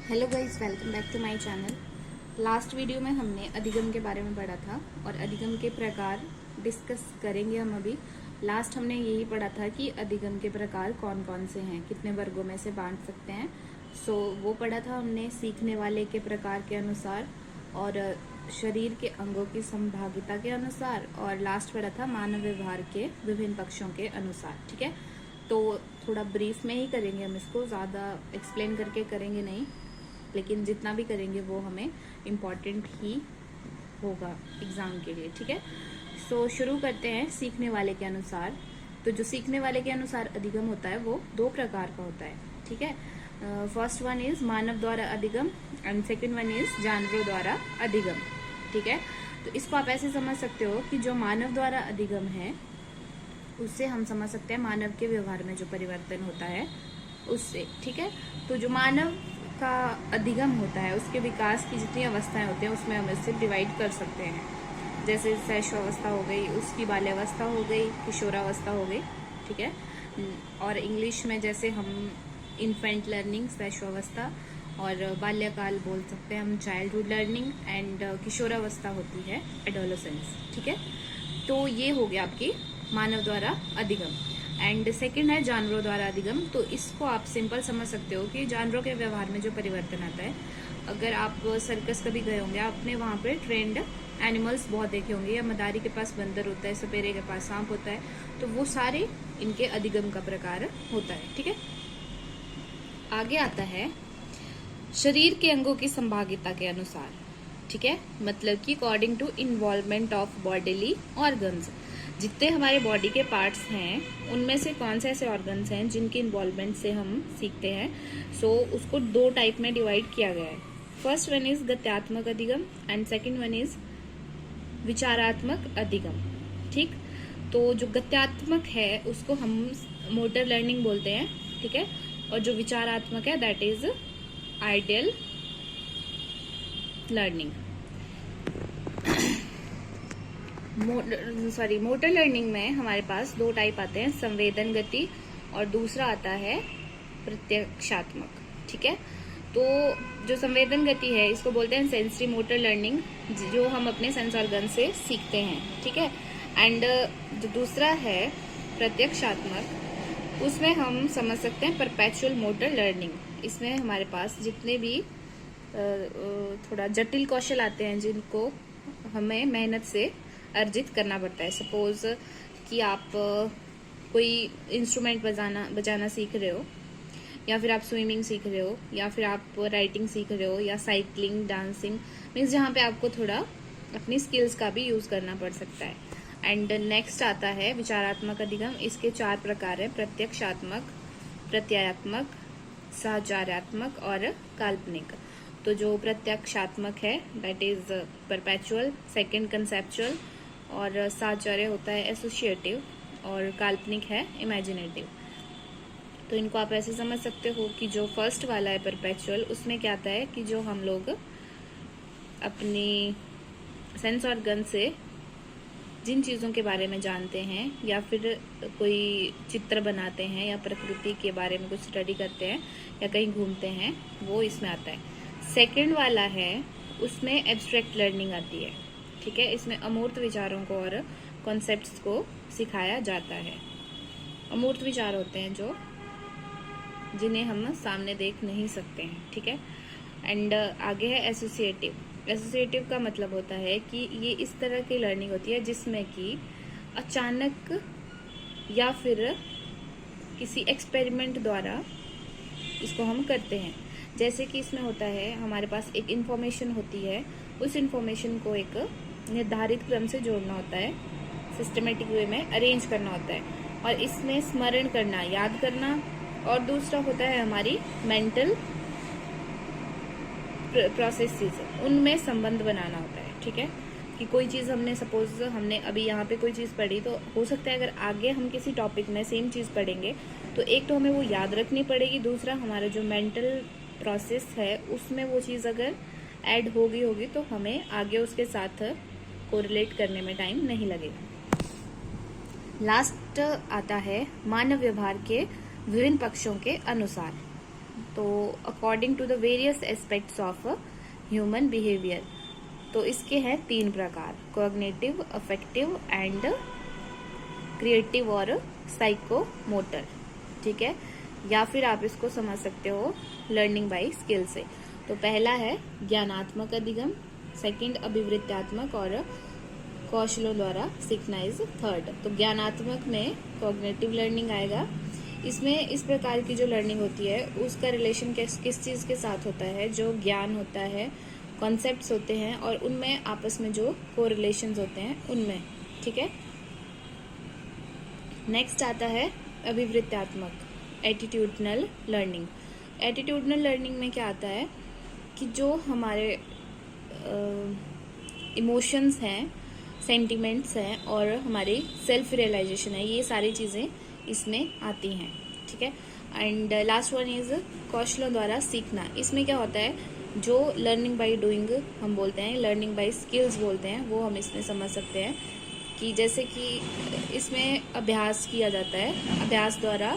Hello guys, welcome back to my channel. Last video में हमने अधिगम के बारे में पढ़ा था और अधिगम के प्रकार डिस्कस करेंगे हम अभी। लास्ट हमने यही पढ़ा था कि अधिगम के प्रकार कौन कौन से हैं, कितने वर्गों में से बांट सकते हैं। वो पढ़ा था हमने सीखने वाले के प्रकार के अनुसार और शरीर के अंगों की संभागिता के अनुसार, और लास्ट पढ़ा था मानव व्यवहार के विभिन्न पक्षों के अनुसार। ठीक है, तो थोड़ा ब्रीफ में ही करेंगे हम इसको, ज़्यादा एक्सप्लेन करके करेंगे नहीं, लेकिन जितना भी करेंगे वो हमें इम्पॉर्टेंट ही होगा एग्ज़ाम के लिए। ठीक है, शुरू करते हैं सीखने वाले के अनुसार। तो जो सीखने वाले के अनुसार अधिगम होता है वो दो प्रकार का होता है। ठीक है, फर्स्ट वन इज मानव द्वारा अधिगम एंड सेकंड वन इज जानवरों द्वारा अधिगम। ठीक है, तो इसको आप ऐसे समझ सकते हो कि जो मानव द्वारा अधिगम है उससे हम समझ सकते हैं मानव के व्यवहार में जो परिवर्तन होता है उससे। ठीक है, तो जो मानव का अधिगम होता है उसके विकास की जितनी अवस्थाएं होती हैं उसमें हम इससे डिवाइड कर सकते हैं। जैसे शैशवावस्था हो गई, उसकी बाल्यावस्था हो गई, किशोरावस्था हो गई। ठीक है, और इंग्लिश में जैसे हम इन्फेंट लर्निंग शैशवावस्था और बाल्यकाल बोल सकते हैं हम चाइल्डहुड लर्निंग, एंड किशोरावस्था होती है एडोलेसेंस। ठीक है, तो ये हो गया आपकी मानव द्वारा अधिगम। एंड सेकंड है जानवरों द्वारा अधिगम। तो इसको आप सिंपल समझ सकते हो कि जानवरों के व्यवहार में जो परिवर्तन आता है। अगर आप सर्कस कभी गए होंगे, आपने वहां पे ट्रेंड एनिमल्स बहुत देखे होंगे, या मदारी के पास बंदर होता है, सपेरे के पास सांप होता है, तो वो सारे इनके अधिगम का प्रकार होता है। ठीक है, आगे आता है शरीर के अंगों की संभागिता के अनुसार। ठीक है, मतलब कि according to involvement of bodily organs. जितने हमारे बॉडी के पार्ट्स हैं उनमें से कौन से ऐसे ऑर्गन्स हैं जिनके इन्वॉल्वमेंट से हम सीखते हैं। उसको दो टाइप में डिवाइड किया गया है। फर्स्ट वन इज गत्यात्मक अधिगम एंड सेकंड वन इज विचारात्मक अधिगम। ठीक, तो जो गत्यात्मक है उसको हम मोटर लर्निंग बोलते हैं। ठीक है, और जो विचारात्मक है that is ideal learning. Motor learning में हमारे पास दो टाइप आते हैं, संवेदन गति और दूसरा आता है प्रत्यक्षात्मक। ठीक है, तो जो संवेदन गति है इसको बोलते हैं सेंसरी मोटर लर्निंग, जो हम अपने सेंस ऑर्गन से सीखते हैं। ठीक है, एंड जो दूसरा है प्रत्यक्षात्मक, उसमें हम समझ सकते हैं परपेचुअल मोटर लर्निंग। इसमें हमारे पास जितने भी थोड़ा जटिल कौशल आते हैं जिनको हमें मेहनत से अर्जित करना पड़ता है। सपोज कि आप कोई इंस्ट्रूमेंट बजाना सीख रहे हो, या फिर आप स्विमिंग सीख रहे हो, या फिर आप राइटिंग सीख रहे हो, या साइकिलिंग, डांसिंग, मीन्स जहाँ पे आपको थोड़ा अपनी स्किल्स का भी यूज करना पड़ सकता है। एंड नेक्स्ट आता है विचारात्मक अधिगम। इसके चार प्रकार है, प्रत्यक्षात्मक, प्रत्ययात्मक, साहचर्यात्मक और काल्पनिक। तो जो प्रत्यक्षात्मक है that is perpetual, second conceptual, और साहचर्य होता है एसोसिएटिव, और काल्पनिक है इमेजिनेटिव। तो इनको आप ऐसे समझ सकते हो कि जो फर्स्ट वाला है परपेचुअल, उसमें क्या आता है कि जो हम लोग अपनी सेंस ऑर्गन से जिन चीज़ों के बारे में जानते हैं, या फिर कोई चित्र बनाते हैं, या प्रकृति के बारे में कुछ स्टडी करते हैं, या कहीं घूमते हैं, वो इसमें आता है। सेकंड वाला है उसमें एब्स्ट्रैक्ट लर्निंग आती है। ठीक है, इसमें अमूर्त विचारों को और कॉन्सेप्ट्स को सिखाया जाता है। अमूर्त विचार होते हैं जो जिन्हें हम सामने देख नहीं सकते हैं। ठीक है, एंड आगे है एसोसिएटिव। एसोसिएटिव का मतलब होता है कि ये इस तरह की लर्निंग होती है जिसमें कि अचानक या फिर किसी एक्सपेरिमेंट द्वारा इसको हम करते हैं। जैसे कि इसमें होता है हमारे पास एक इंफॉर्मेशन होती है, उस इंफॉर्मेशन को एक निर्धारित क्रम से जोड़ना होता है, सिस्टमेटिक वे में अरेंज करना होता है, और इसमें स्मरण करना, याद करना, और दूसरा होता है हमारी मेंटल प्रोसेसेस, उनमें संबंध बनाना होता है। ठीक है, कि कोई चीज़ हमने सपोज हमने अभी यहाँ पे कोई चीज़ पढ़ी, तो हो सकता है अगर आगे हम किसी टॉपिक में सेम चीज़ पढ़ेंगे तो एक तो हमें वो याद रखनी पड़ेगी, दूसरा हमारा जो मेंटल प्रोसेस है उसमें वो चीज़ अगर ऐड होगी तो हमें आगे उसके साथ कोरिलेट करने में टाइम नहीं लगेगा। लास्ट आता है मानव व्यवहार के विभिन्न पक्षों के अनुसार। तो according to the various aspects of human behaviour. तो इसके हैं 3 प्रकार, कॉग्निटिव, अफेक्टिव एंड क्रिएटिव और साइकोमोटर, ठीक है। या फिर आप इसको समझ सकते हो लर्निंग बाय स्किल से। तो पहला है ज्ञानात्मक अधिगम, सेकंड अभिवृत्त्यात्मक और कौशलों द्वारा सीखना इज थर्ड। तो ज्ञानात्मक में कॉग्निटिव लर्निंग आएगा। इसमें इस प्रकार की जो लर्निंग होती है उसका रिलेशन किस चीज के साथ होता है, जो ज्ञान होता है, कॉन्सेप्ट्स होते हैं और उनमें आपस में जो कोरिलेशंस होते हैं उनमें, ठीक है। नेक्स्ट आता है अभिवृत्त्यात्मक, एटीट्यूडनल लर्निंग। एटीट्यूडनल लर्निंग में क्या आता है कि जो हमारे इमोशंस हैं, सेंटिमेंट्स हैं और हमारी सेल्फ रियलाइजेशन है, ये सारी चीज़ें इसमें आती हैं, ठीक है। एंड लास्ट वन इज कौशलों द्वारा सीखना। इसमें क्या होता है, जो लर्निंग बाय डूइंग हम बोलते हैं, लर्निंग बाय स्किल्स बोलते हैं, वो हम इसमें समझ सकते हैं कि जैसे कि इसमें अभ्यास किया जाता है, अभ्यास द्वारा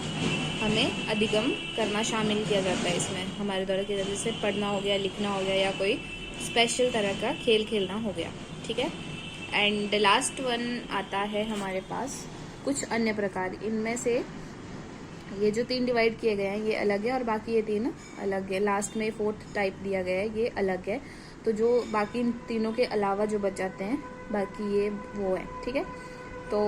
हमें अधिगम करना शामिल किया जाता है। इसमें हमारे द्वारा किया जाता है, जैसे पढ़ना हो गया, लिखना हो गया या कोई स्पेशल तरह का खेल खेलना हो गया, ठीक है। एंड लास्ट वन आता है हमारे पास कुछ अन्य प्रकार। इनमें से ये जो 3 डिवाइड किए गए हैं ये अलग है और बाकी ये 3 अलग है। लास्ट में 4th टाइप दिया गया है, ये अलग है। तो जो बाकी इन तीनों के अलावा जो बच जाते हैं बाकी ये वो है, ठीक है। तो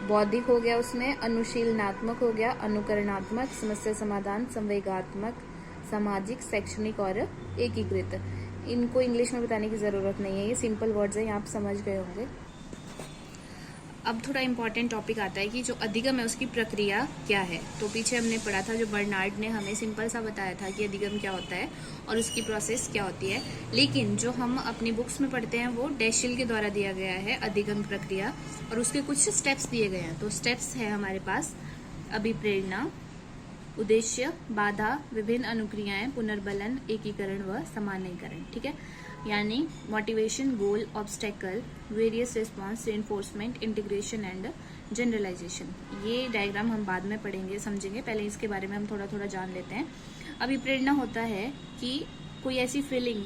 बौद्धिक हो गया, उसमें अनुशीलनात्मक हो गया, अनुकरणात्मक, समस्या समाधान, संवेगात्मक, सामाजिक, शैक्षणिक और एकीकृत। इनको इंग्लिश में बताने की जरूरत नहीं है, ये सिंपल वर्ड्स हैं, आप समझ गए होंगे। अब थोड़ा इम्पॉर्टेंट टॉपिक आता है कि जो अधिगम है उसकी प्रक्रिया क्या है। तो पीछे हमने पढ़ा था, जो बर्नार्ड ने हमें सिंपल सा बताया था कि अधिगम क्या होता है और उसकी प्रोसेस क्या होती है। लेकिन जो हम अपनी बुक्स में पढ़ते हैं वो डैशिल के द्वारा दिया गया है अधिगम प्रक्रिया, और उसके कुछ स्टेप्स दिए गए हैं। तो स्टेप्स है हमारे पास अभिप्रेरणा, उद्देश्य, बाधा, विभिन्न अनुक्रियाएं, पुनर्बलन, एकीकरण व सामान्यीकरण, ठीक है। यानी motivation, goal, obstacle, various response, reinforcement, integration and generalisation. ये डायग्राम हम बाद में पढ़ेंगे, समझेंगे, पहले इसके बारे में हम थोड़ा थोड़ा जान लेते हैं। अभिप्रेरणा होता है कि कोई ऐसी फीलिंग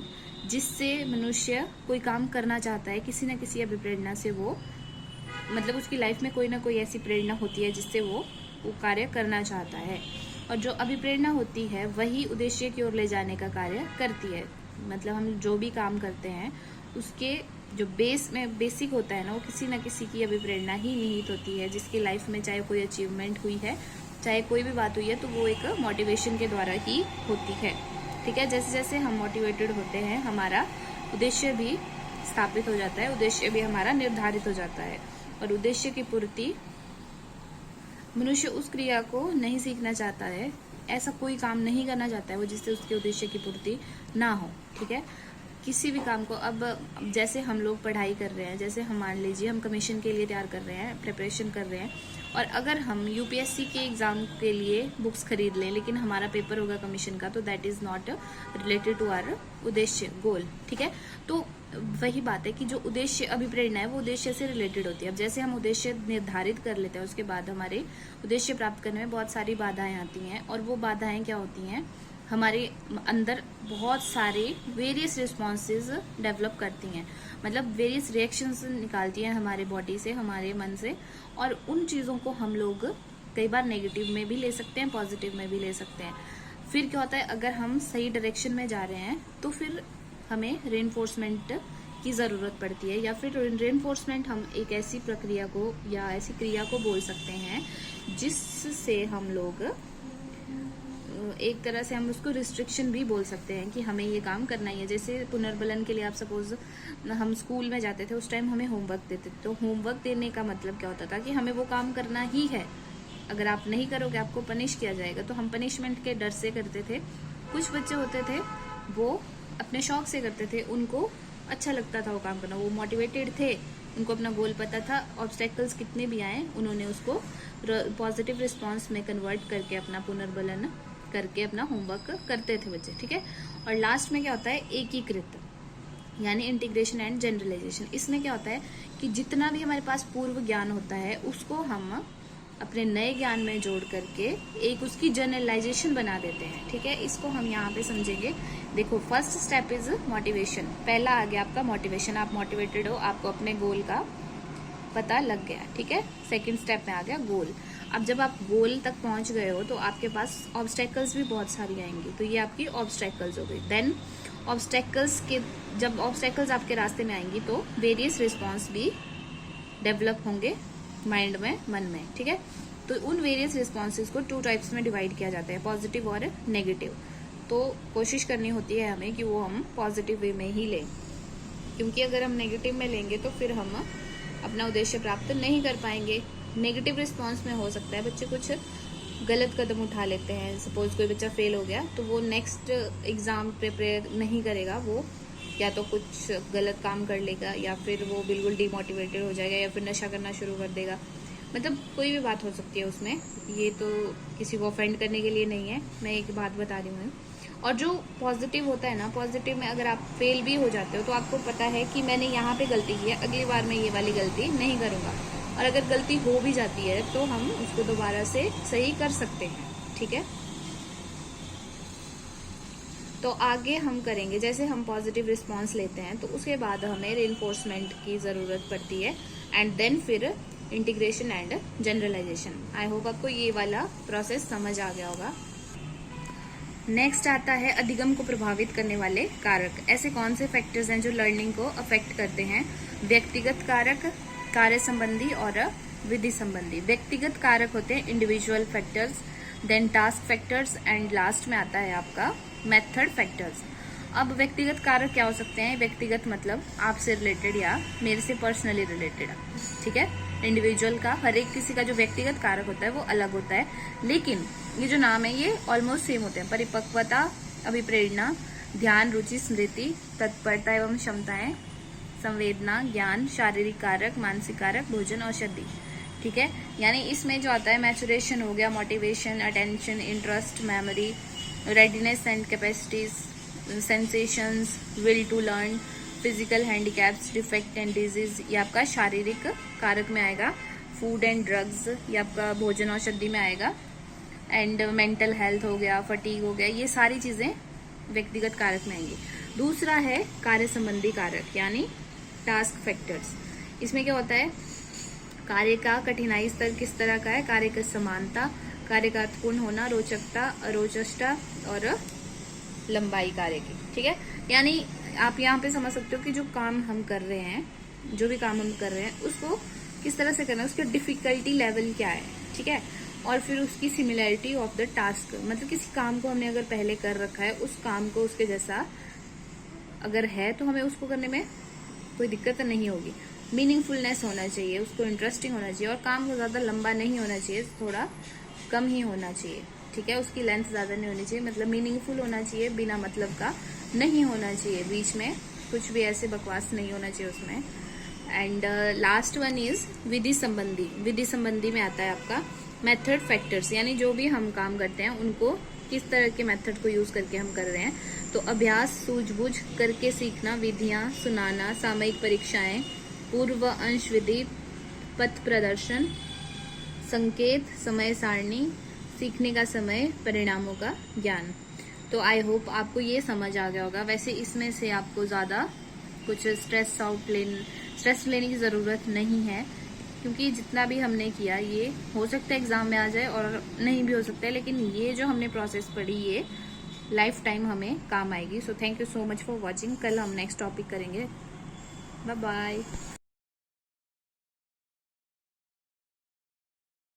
जिससे मनुष्य कोई काम करना चाहता है, किसी न किसी अभिप्रेरणा से वो, मतलब उसकी लाइफ में कोई ना कोई ऐसी प्रेरणा होती है जिससे वो कार्य करना चाहता है। और जो अभिप्रेरणा होती है वही उद्देश्य की ओर ले जाने का कार्य करती है। मतलब हम जो भी काम करते हैं उसके जो बेसिक होता है ना, वो किसी न किसी की अभिप्रेरणा ही निहित होती है, जिसकी लाइफ में चाहे कोई अचीवमेंट हुई है, चाहे कोई भी बात हुई है, तो वो एक मोटिवेशन के द्वारा ही होती है, ठीक है। जैसे जैसे हम मोटिवेटेड होते हैं हमारा उद्देश्य भी स्थापित हो जाता है, उद्देश्य भी हमारा निर्धारित हो जाता है। और उद्देश्य की पूर्ति, मनुष्य उस क्रिया को नहीं सीखना चाहता है, ऐसा कोई काम नहीं करना चाहता है वो जिससे उसके उद्देश्य की पूर्ति ना हो, ठीक है। किसी भी काम को, अब जैसे हम लोग पढ़ाई कर रहे हैं, जैसे हम मान लीजिए हम कमीशन के लिए तैयार कर रहे हैं, प्रिपरेशन कर रहे हैं, और अगर हम यूपीएससी के एग्जाम के लिए बुक्स खरीद लें लेकिन हमारा पेपर होगा कमीशन का, तो that is not related to our उद्देश्य, गोल, ठीक है। तो वही बात है कि जो उद्देश्य अभिप्रेरणा है वो उद्देश्य से रिलेटेड होती है। अब जैसे हम उद्देश्य निर्धारित कर लेते हैं, उसके बाद हमारे उद्देश्य प्राप्त करने में बहुत सारी बाधाएं आती हैं, और वो बाधाएं क्या होती हैं, हमारे अंदर बहुत सारे वेरियस रिस्पॉन्सेज डेवलप करती हैं, मतलब वेरियस रिएक्शंस निकालती हैं हमारे बॉडी से, हमारे मन से, और उन चीज़ों को हम लोग कई बार नेगेटिव में भी ले सकते हैं, पॉजिटिव में भी ले सकते हैं। फिर क्या होता है, अगर हम सही डायरेक्शन में जा रहे हैं तो फिर हमें रेनफोर्समेंट की ज़रूरत पड़ती है, या फिर रेनफोर्समेंट हम एक ऐसी प्रक्रिया को या ऐसी क्रिया को बोल सकते हैं जिससे हम लोग एक तरह से हम उसको रिस्ट्रिक्शन भी बोल सकते हैं कि हमें ये काम करना ही है। जैसे पुनर्बलन के लिए आप सपोज हम स्कूल में जाते थे, उस टाइम हमें होमवर्क देते थे, तो होमवर्क देने का मतलब क्या होता था कि हमें वो काम करना ही है, अगर आप नहीं करोगे आपको पनिश किया जाएगा। तो हम पनिशमेंट के डर से करते थे। कुछ बच्चे होते थे वो अपने शौक से करते थे, उनको अच्छा लगता था वो काम करना, वो मोटिवेटेड थे, उनको अपना गोल पता था, ऑब्स्टेकल्स कितने भी आए उन्होंने उसको पॉजिटिव रिस्पॉन्स में कन्वर्ट करके अपना पुनर्बलन करके अपना होमवर्क करते थे बच्चे, ठीक है। और लास्ट में क्या होता है, एकीकृत, यानी इंटीग्रेशन एंड जनरलाइजेशन। इसमें क्या होता है कि जितना भी हमारे पास पूर्व ज्ञान होता है उसको हम अपने नए ज्ञान में जोड़ करके एक उसकी जनरलाइजेशन बना देते हैं। ठीक है, इसको हम यहाँ पे समझेंगे। देखो, फर्स्ट स्टेप इज मोटिवेशन। पहला आ गया आपका मोटिवेशन, आप मोटिवेटेड हो, आपको अपने गोल का पता लग गया। ठीक है, सेकंड स्टेप में आ गया गोल। अब जब आप गोल तक पहुंच गए हो तो आपके पास ऑब्स्टेकल्स भी बहुत सारी आएंगी, तो ये आपकी ऑब्स्टेकल्स हो गई। देन ऑब्स्टेकल्स के जब ऑब्स्टेकल्स आपके रास्ते में आएंगी तो वेरियस रिस्पॉन्स भी डेवलप होंगे माइंड में, मन में। ठीक है, तो उन वेरियस रिस्पॉन्सेज को 2 टाइप्स में डिवाइड किया जाता है, पॉजिटिव और नेगेटिव। तो कोशिश करनी होती है हमें कि वो हम पॉजिटिव वे में ही लें, क्योंकि अगर हम नेगेटिव में लेंगे तो फिर हम अपना उद्देश्य प्राप्त नहीं कर पाएंगे। नेगेटिव रिस्पॉन्स में हो सकता है बच्चे कुछ गलत कदम उठा लेते हैं। सपोज कोई बच्चा फेल हो गया तो वो नेक्स्ट एग्जाम प्रिपेयर नहीं करेगा, वो या तो कुछ गलत काम कर लेगा या फिर वो बिल्कुल डिमोटिवेटेड हो जाएगा या फिर नशा करना शुरू कर देगा। मतलब कोई भी बात हो सकती है उसमें, ये तो किसी को ऑफेंड करने के लिए नहीं है, मैं एक बात बता रही हूँ। और जो पॉजिटिव होता है ना, पॉजिटिव में अगर आप फेल भी हो जाते हो तो आपको पता है कि मैंने यहाँ पे गलती की है, अगली बार मैं ये वाली गलती नहीं करूँगा। और अगर गलती हो भी जाती है तो हम उसको दोबारा से सही कर सकते हैं। ठीक है, तो आगे हम करेंगे, जैसे हम पॉजिटिव रिस्पॉन्स लेते हैं तो उसके बाद हमें रेनफोर्समेंट की ज़रूरत पड़ती है, एंड देन फिर integration and generalisation. I hope आपको ये वाला प्रोसेस समझ आ गया होगा। नेक्स्ट आता है अधिगम को प्रभावित करने वाले कारक। ऐसे कौन से फैक्टर्स हैं जो लर्निंग को अफेक्ट करते हैं? व्यक्तिगत कारक, कार्य संबंधी और विधि संबंधी। व्यक्तिगत कारक होते हैं individual factors, then task factors, and last में आता है आपका मेथड फैक्टर्स। अब व्यक्तिगत कारक क्या हो सकते हैं? व्यक्तिगत मतलब आपसे रिलेटेड या मेरे से पर्सनली रिलेटेड। ठीक है, इंडिविजुअल का, हर एक किसी का जो व्यक्तिगत कारक होता है वो अलग होता है, लेकिन ये जो नाम है ये ऑलमोस्ट सेम होते हैं। परिपक्वता, अभिप्रेरणा, ध्यान, रुचि, स्मृति, तत्परता एवं क्षमताएं, संवेदना, ज्ञान, शारीरिक कारक, मानसिक कारक, भोजन, औषधि। ठीक है, यानी इसमें जो आता है मैचुरेशन हो गया, motivation, attention, interest, memory, readiness and capacities, sensations, will to learn, physical handicaps, defect and disease, ये आपका शारीरिक कारक में आएगा। फूड एंड ड्रग्स, ये आपका भोजन औषधि में आएगा। एंड मेंटल हेल्थ हो गया, फटीग हो गया, ये सारी चीजें व्यक्तिगत कारक में आएंगी। दूसरा है कार्य संबंधी कारक, यानी टास्क फैक्टर्स। इसमें क्या होता है? कार्य का कठिनाई स्तर किस तरह का है, कार्य की समानता, कार्य का अर्थपूर्ण होना, रोचकता, अरोचकता और लंबाई कार्य की। ठीक है, यानी आप यहाँ पे समझ सकते हो कि जो काम हम कर रहे हैं, जो भी काम हम कर रहे हैं उसको किस तरह से करना है, उसका डिफिकल्टी लेवल क्या है। ठीक है, और फिर उसकी सिमिलैरिटी ऑफ द टास्क, मतलब किसी काम को हमने अगर पहले कर रखा है, उस काम को उसके जैसा अगर है तो हमें उसको करने में कोई दिक्कत नहीं होगी। मीनिंगफुलनेस होना चाहिए, उसको इंटरेस्टिंग होना चाहिए, और काम को ज़्यादा लंबा नहीं होना चाहिए, थोड़ा कम ही होना चाहिए। ठीक है, उसकी लेंथ ज़्यादा नहीं होनी चाहिए, मतलब मीनिंगफुल होना चाहिए, बिना मतलब का नहीं होना चाहिए, बीच में कुछ भी ऐसे बकवास नहीं होना चाहिए उसमें। एंड लास्ट वन इज विधि संबंधी। विधि संबंधी में आता है आपका मेथड फैक्टर्स, यानी जो भी हम काम करते हैं उनको किस तरह के मेथड को यूज करके हम कर रहे हैं। तो अभ्यास, सूझबूझ करके सीखना, विधियां, सुनाना, सामयिक परीक्षाएं, पूर्व अंश विधि, पथ प्रदर्शन, संकेत, समय सारणी, सीखने का समय, परिणामों का ज्ञान। तो आई होप आपको ये समझ आ गया होगा। वैसे इसमें से आपको ज़्यादा कुछ स्ट्रेस लेने की ज़रूरत नहीं है, क्योंकि जितना भी हमने किया ये हो सकता है एग्जाम में आ जाए और नहीं भी हो सकता है, लेकिन ये जो हमने प्रोसेस पढ़ी ये लाइफ टाइम हमें काम आएगी। So thank you so much for watching. कल हम नेक्स्ट टॉपिक करेंगे। Bye bye.